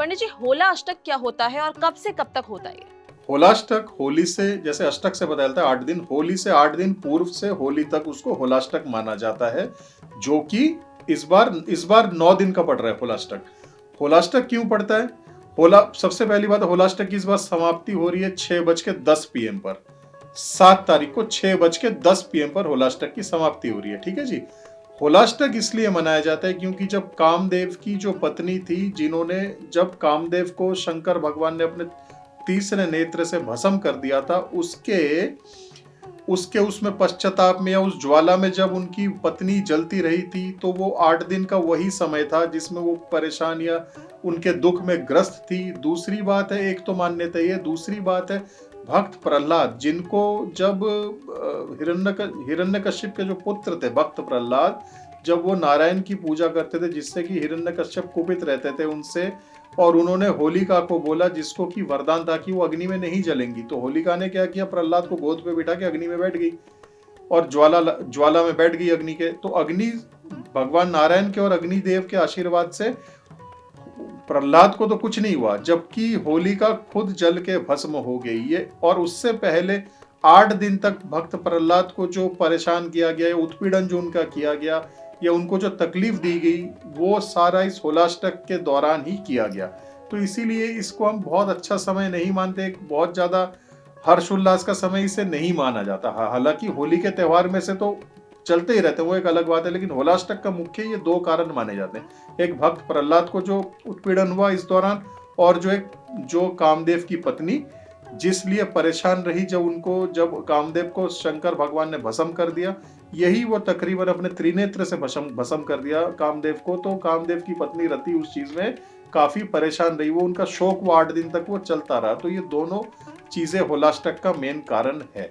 पंडित जी, होला अष्टक क्या होता है और कब से कब तक होता है ये? होलाष्टक होली से, जैसे अष्टक से बदलता है 8 दिन, होली से 8 दिन पूर्व से होली तक उसको होलाष्टक माना जाता है, जो कि इस बार 9 दिन का पड़ रहा है होलाष्टक। होलाष्टक क्यों पड़ता है? होला सबसे पहली बात, होलाष्टक की इस बार समाप्ति हो रही है 6:10 PM पर। 7 तारीख को 6:10 PM पर होलाष्टक की समाप्ति हो रही है। ठीक है जी। होलाष्टक इसलिए मनाया जाता है क्योंकि जब कामदेव की जो पत्नी थी, जिन्होंने जब कामदेव को शंकर भगवान ने अपने तीसरे नेत्र से भस्म कर दिया था, उसके उसके उसमें पश्चाताप में या उस ज्वाला में जब उनकी पत्नी जलती रही थी, तो वो 8 दिन का वही समय था जिसमें वो परेशान या उनके दुख में ग्रस्त थी। दूसरी बात है, एक तो मान्यता ये, दूसरी बात है भक्त प्रहलाद, जिनको जब हिरण्यकश्यप के जो पुत्र थे भक्त प्रहलाद, जब वो नारायण की पूजा करते थे जिससे कि हिरण्यकश्यप कुपित रहते थे उनसे, और उन्होंने होलिका को बोला, जिसको कि वरदान था कि वो अग्नि में नहीं जलेंगी, तो होलिका ने क्या किया, प्रहलाद को गोद पे बिठा के अग्नि में बैठ गई और ज्वाला में बैठ गई अग्नि के। तो अग्नि भगवान नारायण के और अग्निदेव के आशीर्वाद से प्रहलाद को तो कुछ नहीं हुआ, जबकि होलिका खुद जल के भस्म हो गई है। और उससे पहले 8 दिन तक भक्त प्रहलाद को जो परेशान किया गया, उत्पीड़न जो उनका किया गया या उनको जो तकलीफ दी गई, वो सारा इस होलाष्टक के दौरान ही किया गया। तो इसीलिए इसको हम बहुत अच्छा समय नहीं मानते, बहुत ज्यादा हर्षोल्लास का समय इसे नहीं माना जाता। हालांकि होली के त्योहार में से तो चलते ही रहते हैं, वो एक अलग बात है, लेकिन होलाष्टक का मुख्य ये 2 कारण माने जाते हैं। एक भक्त प्रहलाद को जो उत्पीड़न हुआ इस दौरान, और जो कामदेव की पत्नी जिस लिए परेशान रही जब कामदेव को शंकर भगवान ने भस्म कर दिया, यही वो तकरीबन अपने त्रिनेत्र से भस्म कर दिया कामदेव को। तो कामदेव की पत्नी रति उस चीज में काफी परेशान रही, वो उनका शोक वो 8 दिन तक वो चलता रहा। तो ये दोनों चीजें होलाष्टक का मेन कारण है।